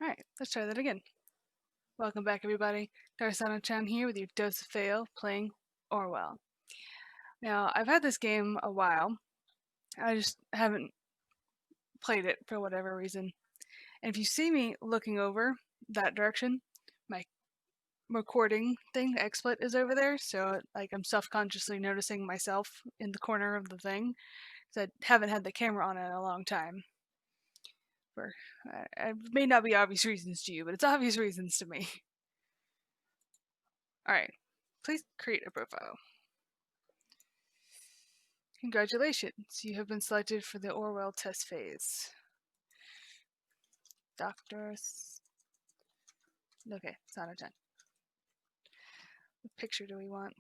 Alright, let's try that again. Welcome back, everybody. Darsana-chan here with your dose of fail, playing Orwell. Now, I've had this game a while. I just haven't played it for whatever reason. And if you see me looking over that direction, my recording thing, XSplit, is over there. So, like, I'm self-consciously noticing myself in the corner of the thing. Because I haven't had the camera on in a long time. For it may not be obvious reasons to you, but it's obvious reasons to me. Alright, please create a profile. Congratulations, you have been selected for the Orwell test phase. Doctors. Okay, it's not a 10. What picture do we want?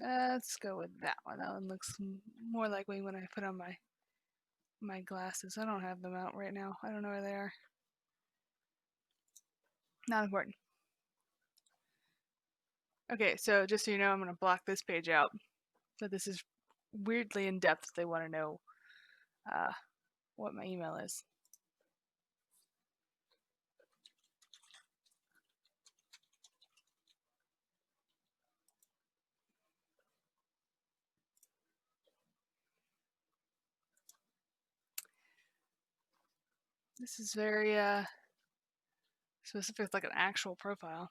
Let's go with that one. That one looks more like me when I put on my glasses. I don't have them out right now. I don't know where they are. Not important. Okay, so just so you know, I'm going to block this page out. But this is weirdly in depth if they want to know what my email is. This is very specific, like an actual profile.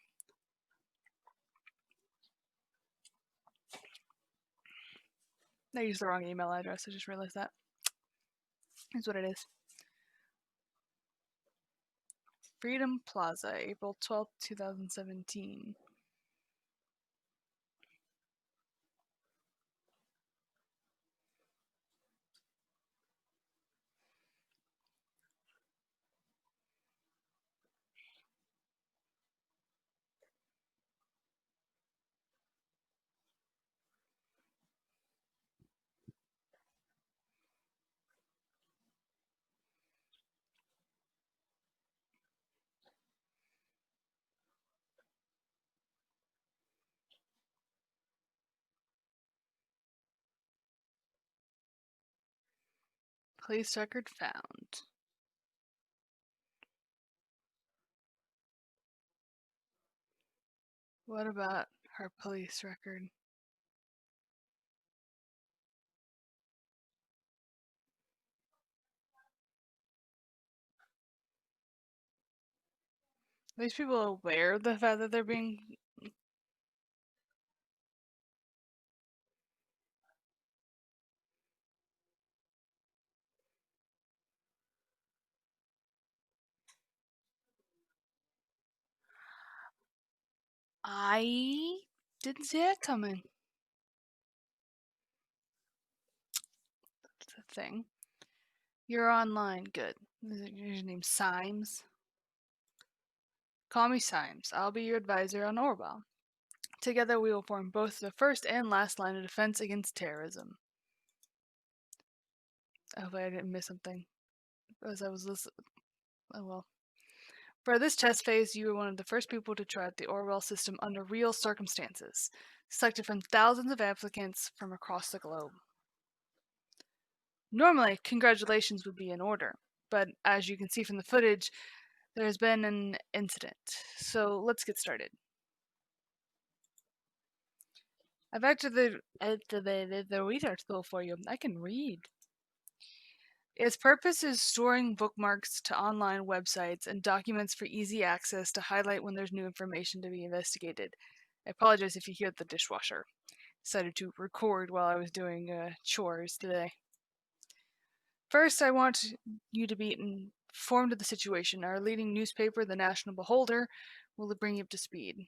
I used the wrong email address. I just realized that. Here's what it is. Freedom Plaza, April 12th, 2017. Police record found. What about her police record? Are these people aware of the fact that they're being... I didn't see that coming. That's a thing. You're online. Good. Is your name Symes? Call me Symes. I'll be your advisor on Orwell. Together we will form both the first and last line of defense against terrorism. I hope I didn't miss something. As I was listening. Oh well. For this test phase, you were one of the first people to try out the Orwell system under real circumstances, selected from thousands of applicants from across the globe. Normally, congratulations would be in order, but as you can see from the footage, there has been an incident. So let's get started. I've activated the research tool for you. I can read. Its purpose is storing bookmarks to online websites and documents for easy access to highlight when there's new information to be investigated. I apologize if you hear the dishwasher. Decided to record while I was doing chores today. First, I want you to be informed of the situation. Our leading newspaper, the National Beholder, will bring you up to speed.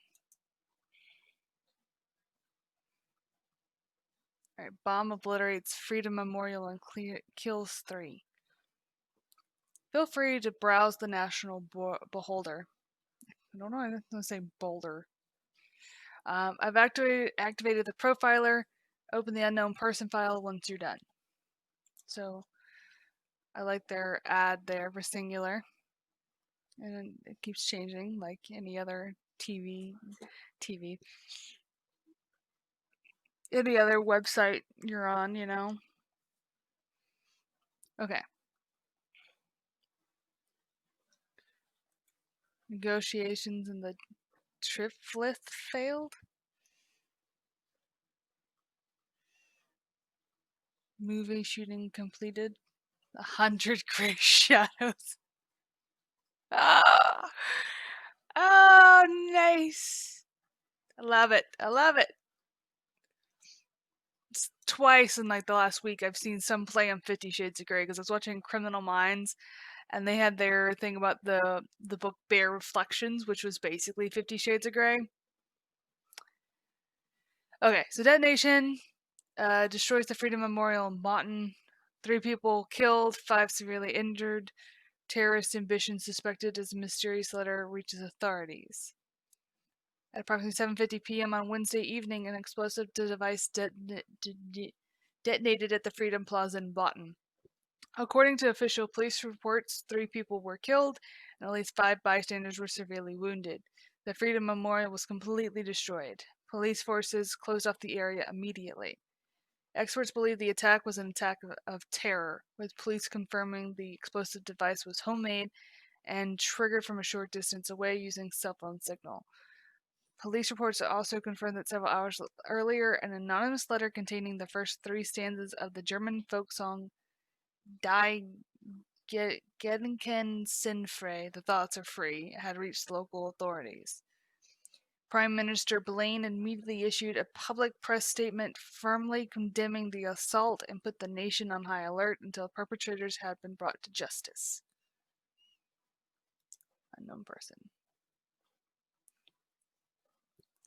Alright, bomb obliterates Freedom Memorial and kills 3. Feel free to browse the National Beholder. I don't know, I'm going to say Boulder. I've activated the profiler. Open the unknown person file once you're done. So I like their ad there for singular. And it keeps changing like any other TV. Any other website you're on, you know. Okay. Negotiations in the Triflith failed. Movie shooting completed. 100 Gray Shadows. Oh, oh, nice. I love it. I love it. It's twice in like the last week I've seen some play on 50 Shades of Grey because I was watching Criminal Minds and they had their thing about the book Bare Reflections, which was basically 50 Shades of Grey. Okay, so detonation destroys the Freedom Memorial in Boonton. 3 people killed, 5 severely injured. Terrorist ambition suspected as a mysterious letter reaches authorities. At approximately 7:50 p.m. on Wednesday evening, an explosive device detonated at the Freedom Plaza in Boonton. According to official police reports, 3 people were killed and at least 5 bystanders were severely wounded. The Freedom Memorial was completely destroyed. Police forces closed off the area immediately. Experts believe the attack was an attack of terror, with police confirming the explosive device was homemade and triggered from a short distance away using cell phone signal. Police reports also confirmed that several hours earlier, an anonymous letter containing the first 3 stanzas of the German folk song Die Gedanken sind frei, the thoughts are free, had reached local authorities. Prime Minister Blaine immediately issued a public press statement firmly condemning the assault and put the nation on high alert until perpetrators had been brought to justice. Unknown person.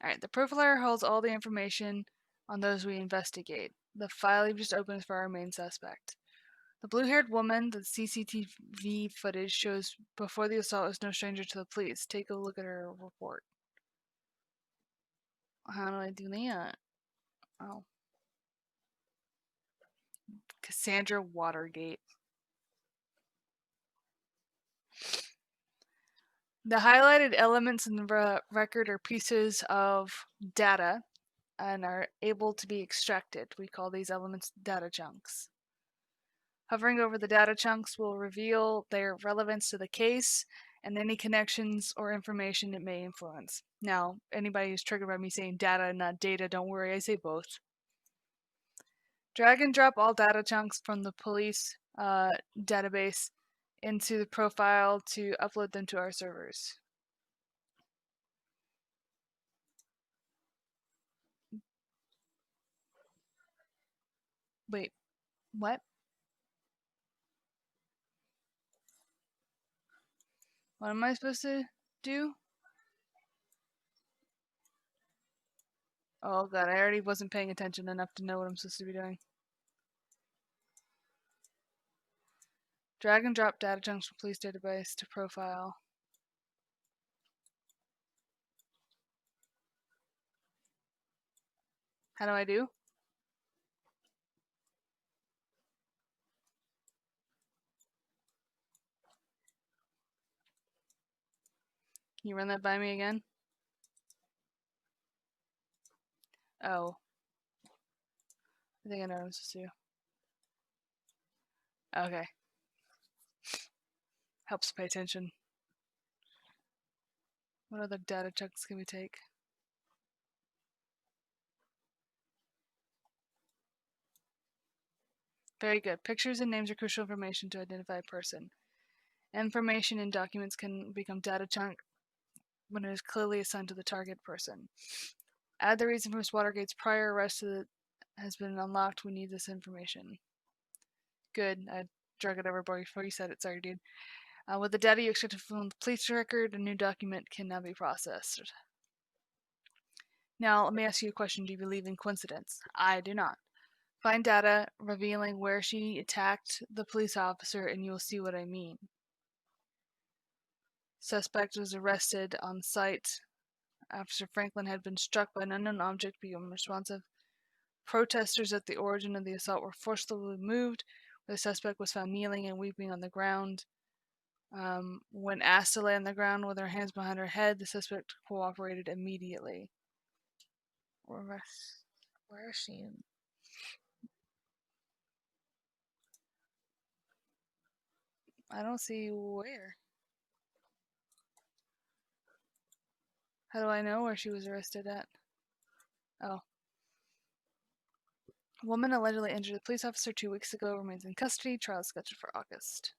Alright, the profiler holds all the information on those we investigate. The file you've just opened is for our main suspect. The blue-haired woman the CCTV footage shows before the assault is no stranger to the police. Take a look at her report. How do I do that? Oh. Cassandra Watergate. The highlighted elements in the record are pieces of data and are able to be extracted. We call these elements data chunks. Hovering over the data chunks will reveal their relevance to the case and any connections or information it may influence. Now, anybody who's triggered by me saying data and not data, don't worry, I say both. Drag and drop all data chunks from the police database into the profile to upload them to our servers. Wait, what? What am I supposed to do? Oh god, I already wasn't paying attention enough to know what I'm supposed to be doing. Drag and drop data chunks from police database to profile. How do I do? Can you run that by me again? Oh. I think I know what I'm supposed to do. Okay. Helps pay attention. What other data chunks can we take? Very good. Pictures and names are crucial information to identify a person. Information in documents can become data chunk when it is clearly assigned to the target person. Add the reason for Ms. Watergate's prior arrest has been unlocked. We need this information. Good. I drug it over before you said it. Sorry, dude. With the data you extracted from the police record, a new document can now be processed. Now, let me ask you a question. Do you believe in coincidence? I do not. Find data revealing where she attacked the police officer and you'll see what I mean. Suspect was arrested on site. Officer Franklin had been struck by an unknown object, became unresponsive. Protesters at the origin of the assault were forcibly moved. The suspect was found kneeling and weeping on the ground. When asked to lay on the ground with her hands behind her head, the suspect cooperated immediately. Where is she? I don't see where. How do I know where she was arrested at? Oh. Woman allegedly injured a police officer 2 weeks ago remains in custody. Trial scheduled for August.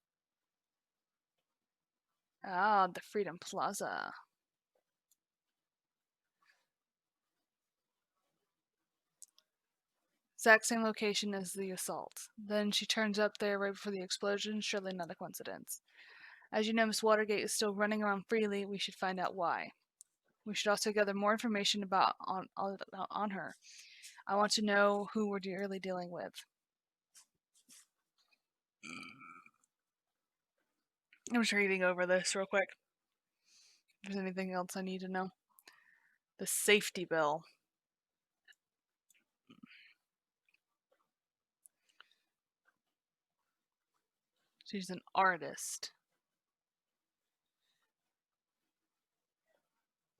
Ah, the Freedom Plaza. Exact same location as the assault. Then she turns up there right before the explosion. Surely not a coincidence. As you know, Miss Watergate is still running around freely. We should find out why. We should also gather more information on her. I want to know who we're really dealing with. I'm just reading over this real quick. If there's anything else I need to know. The safety bill. She's an artist.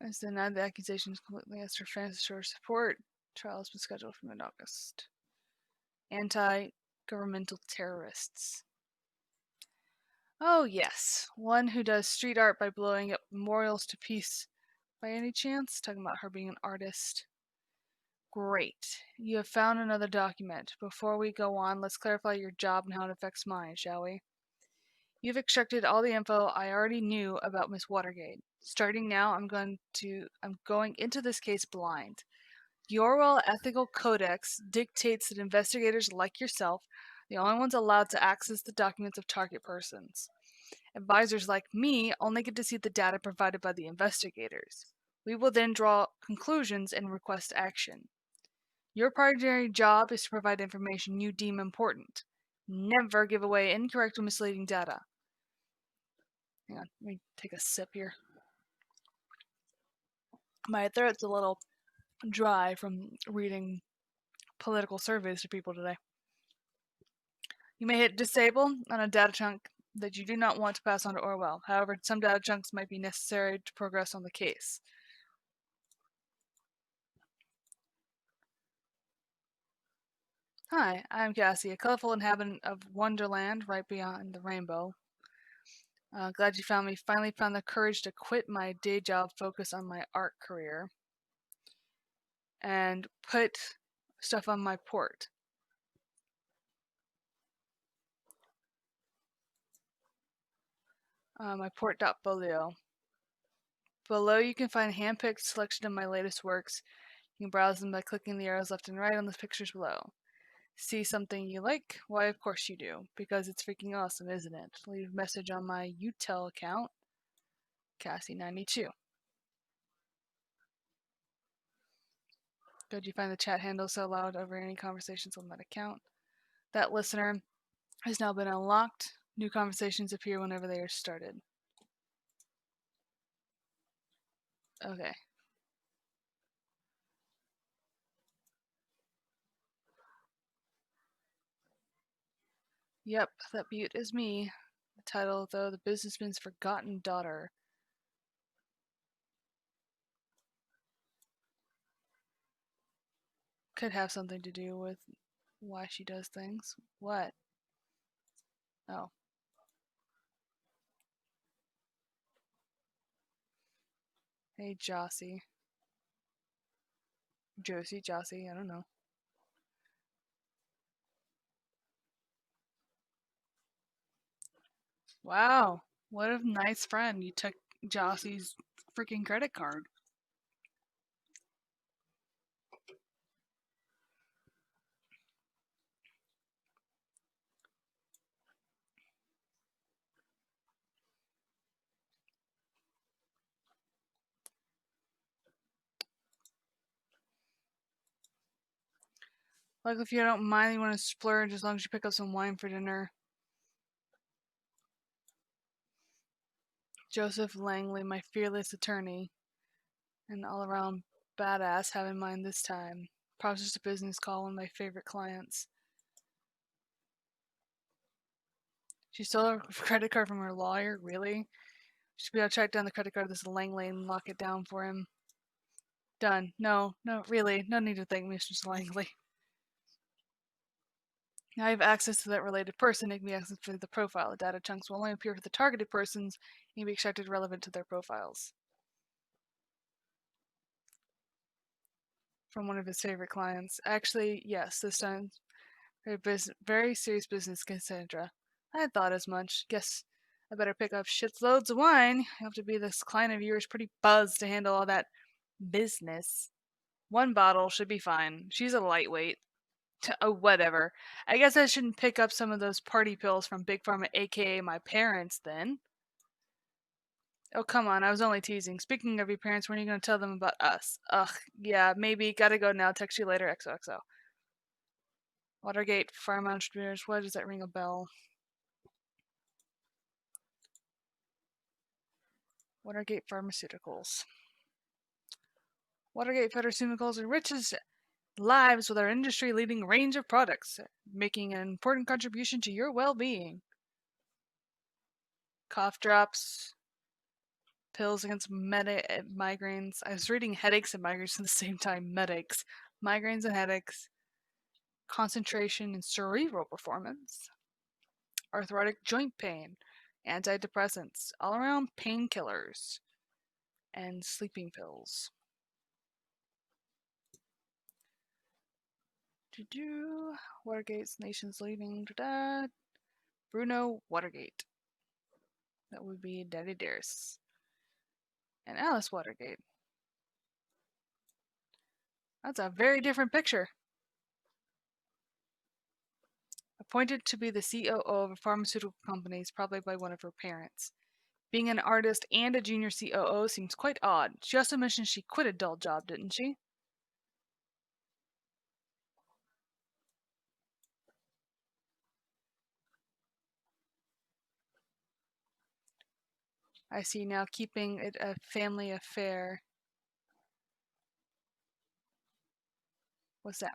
As denied the accusations completely asked her fans to show her support. Trial has been scheduled for mid-August. Anti-governmental terrorists. Oh yes, one who does street art by blowing up memorials to peace. By any chance? Talking about her being an artist. Great. You have found another document. Before we go on, let's clarify your job and how it affects mine, shall we? You've extracted all the info I already knew about Miss Watergate. Starting now, I'm going into this case blind. The Orwell Ethical Codex dictates that investigators like yourself are the only ones allowed to access the documents of target persons. Advisors like me only get to see the data provided by the investigators. We will then draw conclusions and request action. Your primary job is to provide information you deem important. Never give away incorrect or misleading data. Hang on, let me take a sip here. My throat's a little dry from reading political surveys to people today. You may hit disable on a data chunk that you do not want to pass on to Orwell. However, some data chunks might be necessary to progress on the case. Hi, I'm Cassie, a colorful inhabitant of Wonderland right beyond the rainbow. Glad you found me. Finally found the courage to quit my day job, focus on my art career, and put stuff on my port. My port.folio. Below you can find a hand-picked selection of my latest works. You can browse them by clicking the arrows left and right on the pictures below. See something you like? Why, of course you do, because it's freaking awesome, isn't it? Leave a message on my Utel account, Cassie92. Did you find the chat handle so loud over any conversations on that account? That listener has now been unlocked. New conversations appear whenever they are started. Okay. Yep, that butte is me. The title, though, The Businessman's Forgotten Daughter. Could have something to do with why she does things. What? Oh. Hey, Jossie. Jossie, I don't know. Wow, what a nice friend. You took Jossie's freaking credit card. Like, if you don't mind, you want to splurge as long as you pick up some wine for dinner. Joseph Langley, my fearless attorney, and all-around badass, have in mind this time. Processed a business call, one of my favorite clients. She stole a credit card from her lawyer? Really? Should be able to track down the credit card of this Langley and lock it down for him. Done. No, really. No need to thank me, Mr. Langley. Now I have access to that related person, it can be accessed through the profile. The data chunks will only appear for the targeted persons and can be extracted relevant to their profiles. From one of his favorite clients. Actually, yes, this time very serious business, Cassandra. I had thought as much. Guess I better pick up shitloads of wine. You have to be this client of yours pretty buzzed to handle all that business. One bottle should be fine. She's a lightweight. Oh, whatever. I guess I shouldn't pick up some of those party pills from Big Pharma, aka my parents, then. Oh, come on, I was only teasing. Speaking of your parents, when are you going to tell them about us? Ugh, yeah, maybe. Gotta go now. Text you later. XOXO. Watergate, Pharma Entrepreneurs. Why does that ring a bell? Watergate Pharmaceuticals. Watergate Pharmaceuticals enriches lives with our industry-leading range of products, making an important contribution to your well-being. Cough drops, pills against migraines. I was reading headaches and migraines at the same time. Medics, migraines and headaches, concentration and cerebral performance, arthritic joint pain, antidepressants, all-around painkillers, and sleeping pills. Watergate's nation's leading. Bruno Watergate. That would be Daddy Dearest. And Alice Watergate. That's a very different picture. Appointed to be the COO of a pharmaceutical company, probably by one of her parents. Being an artist and a junior COO seems quite odd. She also mentioned she quit a dull job, didn't she? I see now, keeping it a family affair. What's that?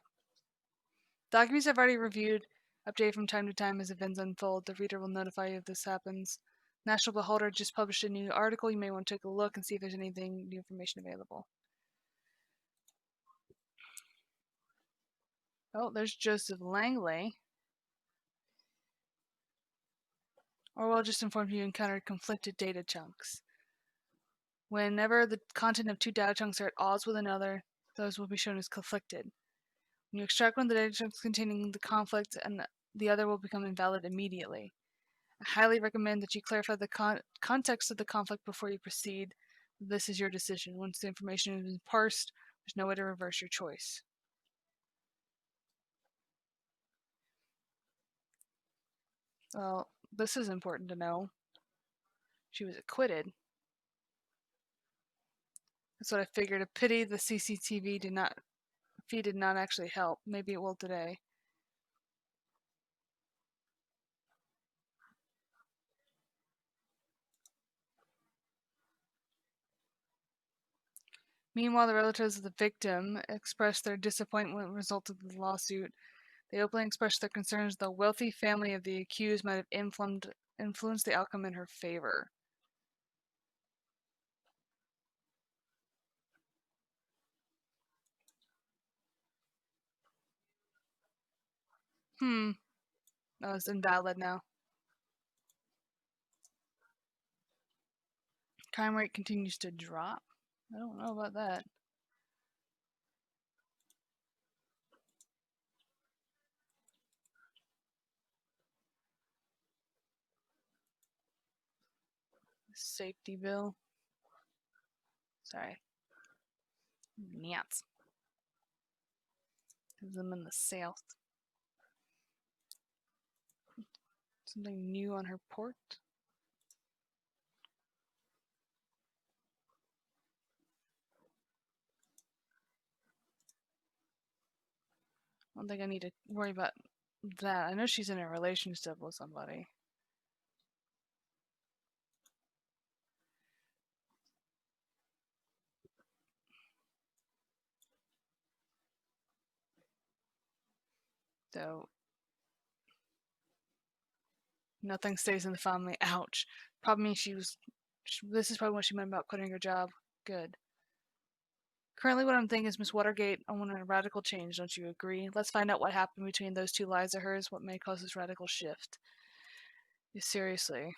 Documents I've already reviewed, update from time to time as events unfold. The reader will notify you if this happens. National Beholder just published a new article. You may want to take a look and see if there's anything new information available. Oh, there's Joseph Langley. Orwell just informed you encountered conflicted data chunks. Whenever the content of two data chunks are at odds with another, those will be shown as conflicted. When you extract one of the data chunks containing the conflict, and the other will become invalid immediately. I highly recommend that you clarify the context of the conflict before you proceed. This is your decision. Once the information has been parsed, there's no way to reverse your choice. Well, this is important to know. She was acquitted. That's what I figured. A pity the CCTV feed did not actually help. Maybe it will today. Meanwhile, the relatives of the victim expressed their disappointment with the result of the lawsuit. They openly expressed their concerns the wealthy family of the accused might have influenced the outcome in her favor. That was invalid now. Crime rate continues to drop. I don't know about that. Safety bill. Sorry. Nyats. Because I'm in the south. Something new on her port. I don't think I need to worry about that. I know she's in a relationship with somebody. So nothing stays in the family. Ouch. Probably means this is probably what she meant about quitting her job. Good. Currently what I'm thinking is Miss Watergate, I want a radical change, don't you agree? Let's find out what happened between those two lies of hers, what may cause this radical shift. Seriously.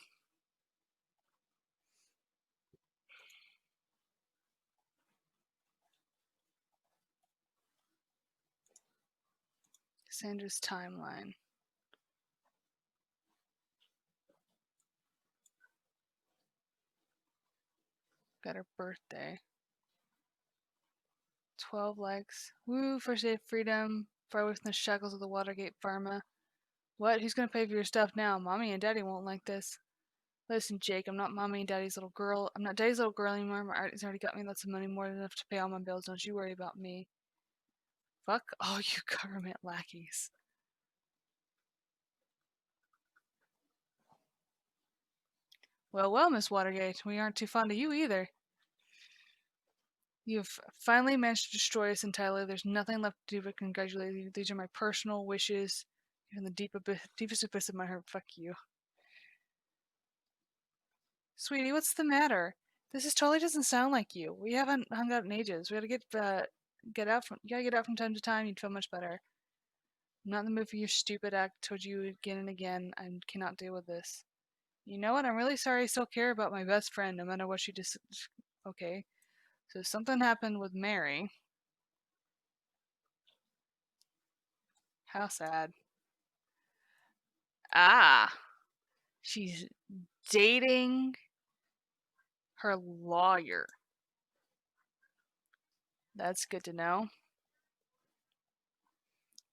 Sandra's timeline. Got her birthday. 12 likes. Woo, first day of freedom. Far away from the shackles of the Watergate pharma. What? Who's gonna pay for your stuff now? Mommy and Daddy won't like this. Listen, Jake, I'm not Mommy and Daddy's little girl. I'm not Daddy's little girl anymore. My auntie's already got me lots of money, more than enough to pay all my bills. Don't you worry about me. Fuck all you government lackeys. Well, well, Miss Watergate, we aren't too fond of you either. You've finally managed to destroy us entirely. There's nothing left to do but congratulate you. These are my personal wishes. In the deepest abyss of my heart, fuck you. Sweetie, what's the matter? This is totally doesn't sound like you. We haven't hung out in ages. We gotta get out from. You gotta get out from time to time. You'd feel much better. I'm not in the mood for your stupid act. Told you again and again. I cannot deal with this. You know what? I'm really sorry. I still care about my best friend, no matter what she just. Okay. So something happened with Mary. How sad. Ah, she's dating her lawyer. That's good to know.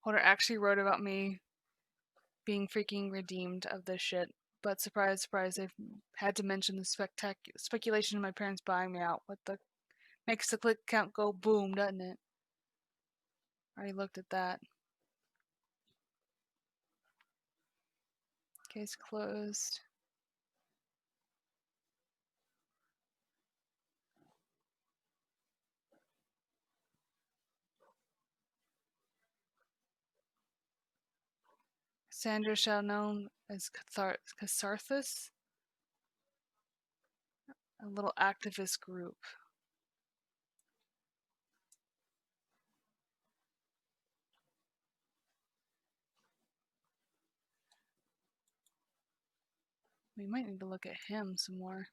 Holder actually wrote about me being freaking redeemed of this shit. But surprise, surprise, they've had to mention the speculation of my parents buying me out. What the makes the click count go boom, doesn't it? Already looked at that. Case closed. Sandra shall known as Catharthus, a little activist group. We might need to look at him some more.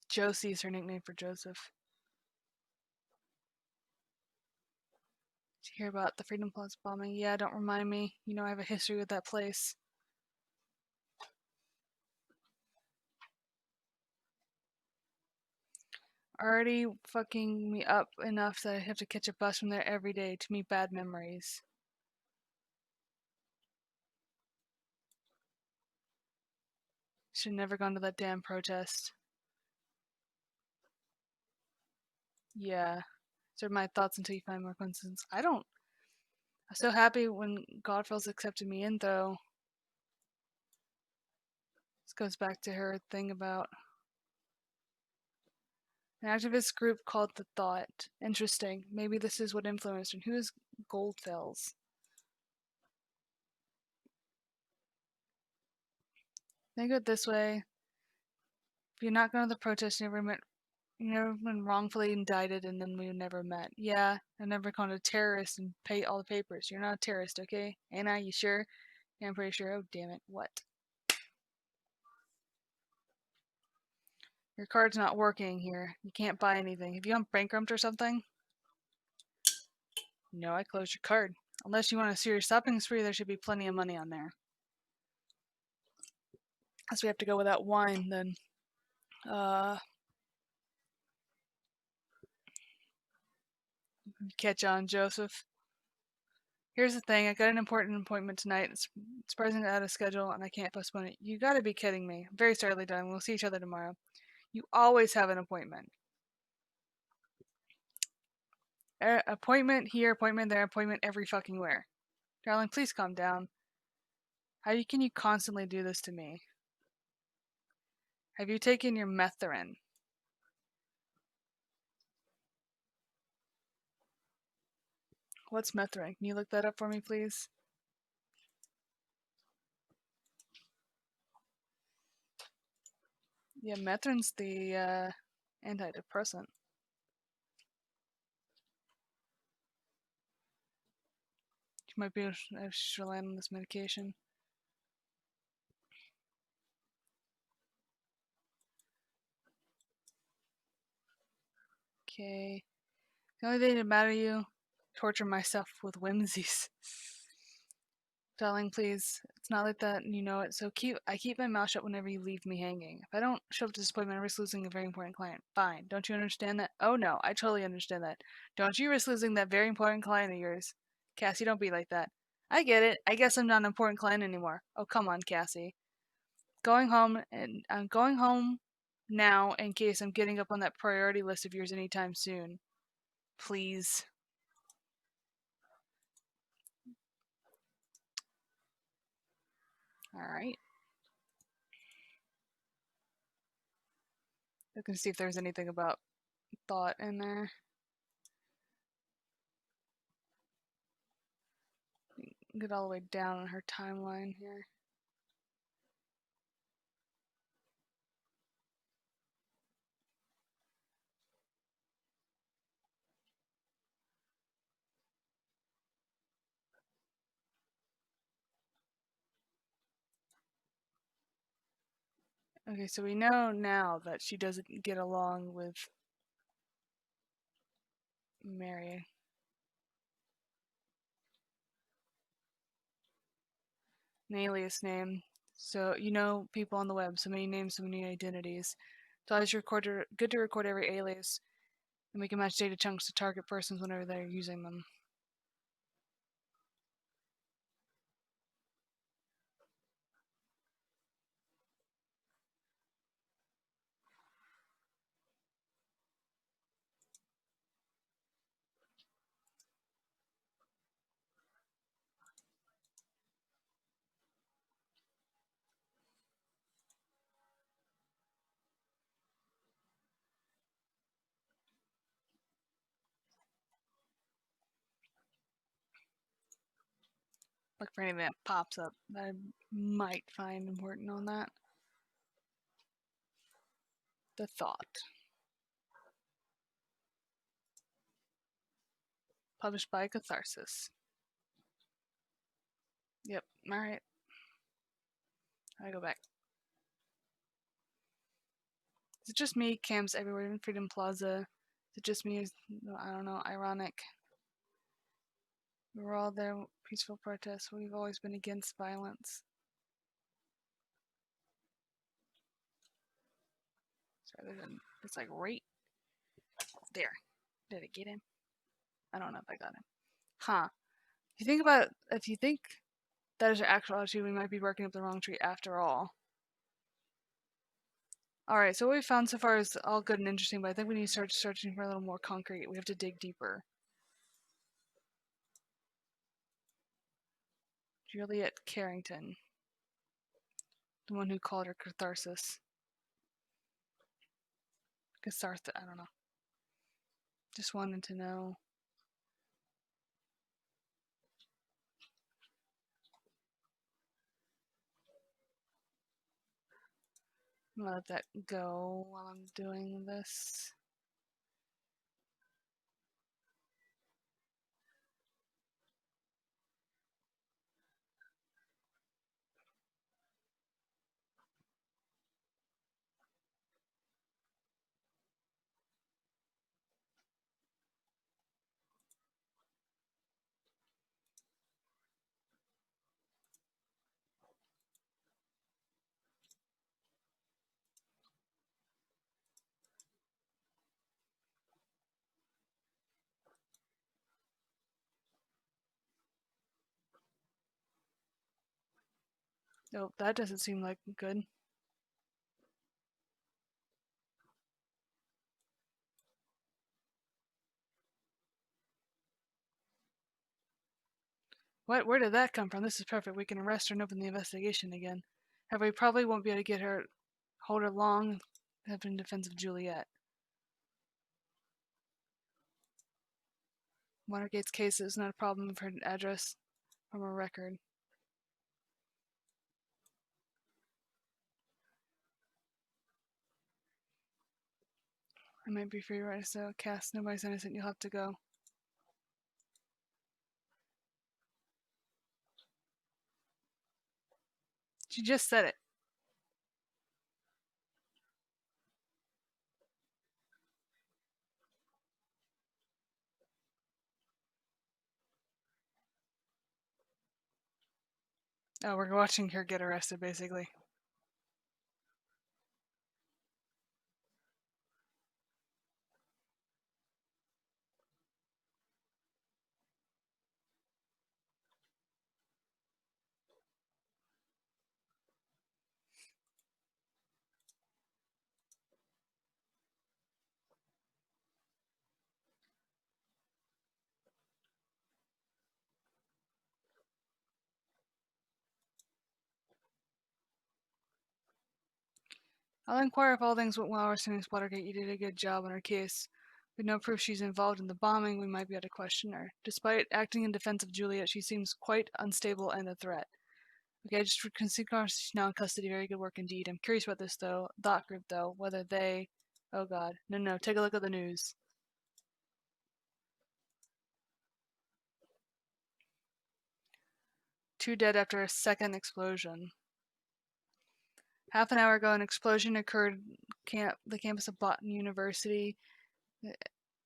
Josie is her nickname for Joseph. Did you hear about the Freedom Plaza bombing? Yeah, don't remind me. You know I have a history with that place. Already fucking me up enough that I have to catch a bus from there every day to meet bad memories. Should have never gone to that damn protest. Yeah. Those are my thoughts until you find more coincidence. I'm so happy when Godfell's accepted me in, though. This goes back to her thing about an activist group called The Thought. Interesting. Maybe this is what influenced her. Who is Goldfells? Think of it this way. If you're not going to the protest, you never been wrongfully indicted and then we never met. Yeah, I've never called a terrorist and pay all the papers. You're not a terrorist, okay? Ain't I? You sure? Yeah, I'm pretty sure. Oh, damn it. What? Your card's not working here. You can't buy anything. Have you gone bankrupt or something? No, I closed your card. Unless you want a serious shopping spree, there should be plenty of money on there. Unless we have to go without wine, then. Catch on, Joseph. Here's the thing, I got an important appointment tonight. It's surprisingly out of schedule, and I can't postpone it. You gotta be kidding me. I'm very sorry, darling. We'll see each other tomorrow. You always have an appointment. Appointment here, appointment there, appointment every fucking where. Darling, please calm down. How can you constantly do this to me? Have you taken your Methorin? What's Methorin? Can you look that up for me, please? Yeah, Methrin's the antidepressant. She might be if she's relying on this medication. Okay. The only thing that matter to you, torture myself with whimsies. Darling, please. It's not like that, and you know it. So I keep my mouth shut whenever you leave me hanging. If I don't show up to this appointment, I risk losing a very important client. Fine. Don't you understand that? Oh no, I totally understand that. Don't you risk losing that very important client of yours. Cassie, don't be like that. I get it. I guess I'm not an important client anymore. Oh, come on, Cassie. Going home, and I'm going home now in case I'm getting up on that priority list of yours anytime soon. Please. Alright. Look and see if there's anything about thought in there. Get all the way down on her timeline here. Okay, so we know now that she doesn't get along with Mary. An alias name. So you know people on the web, so many names, so many identities. It's always good to record every alias, and we can match data chunks to target persons whenever they're using them. Look for anything that pops up that I might find important on that. The thought. Published by Catharsis. Yep, alright. I go back. Is it just me? Camps everywhere in Freedom Plaza. Is it just me? I don't know. Ironic. We were all there. Peaceful protests. We've always been against violence. Sorry, it's like right there. Did I get him? I don't know if I got him. Huh. If you think that is your actual attitude, we might be barking up the wrong tree after all. Alright, so what we found so far is all good and interesting, but I think we need to start searching for a little more concrete. We have to dig deeper. Juliet Carrington. The one who called her Catharsis. Catharsis, I don't know. Just wanted to know. I'm gonna let that go while I'm doing this. Nope, that doesn't seem like good. What? Where did that come from? This is perfect. We can arrest her and open the investigation again. However, we probably won't be able to get her, hold her long, in defense of Juliet. Watergate's case is not a problem of her address from her record. I might be free right, so cast nobody's innocent, you'll have to go. She just said it. Oh, we're watching her get arrested, basically. I'll inquire if all things went well regarding Watergate. You did a good job on her case. With no proof she's involved in the bombing, we might be able to question her. Despite acting in defense of Juliet, she seems quite unstable and a threat. Okay, just for considering she's now in custody. Very good work indeed. I'm curious about this though. That group though, whether they. Oh God, no! Take a look at the news. 2 dead after a second explosion. Half an hour ago, an explosion occurred the campus of Boston University.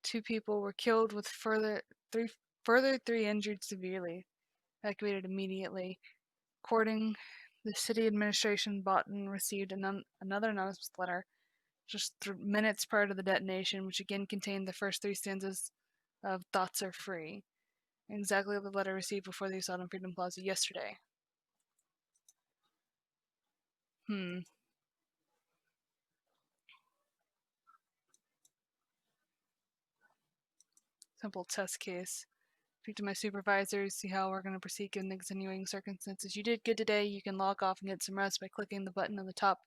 2 people were killed with three injured severely. Evacuated immediately. According the city administration, Boston received another anonymous letter just minutes prior to the detonation, which again contained the first 3 stanzas of "Thoughts Are Free." Exactly the letter received before the assault on Freedom Plaza yesterday. Simple test case. Speak to my supervisors, see how we're going to proceed given the extenuating circumstances. You did good today. You can log off and get some rest by clicking the button on the top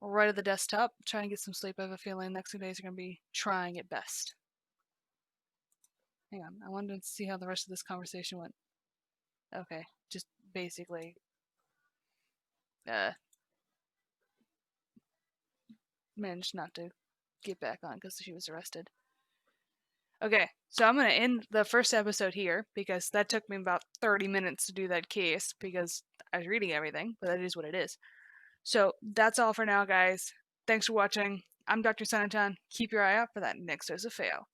or right of the desktop. Try and get some sleep. I have a feeling the next 2 days are going to be trying at best. Hang on, I wanted to see how the rest of this conversation went. Okay, just basically managed not to get back on because she was arrested. Okay, so I'm going to end the first episode here because that took me about 30 minutes to do that case because I was reading everything, but that is what it is. So that's all for now, guys. Thanks for watching. I'm Dr. Sanatan. Keep your eye out for that next dose of fail.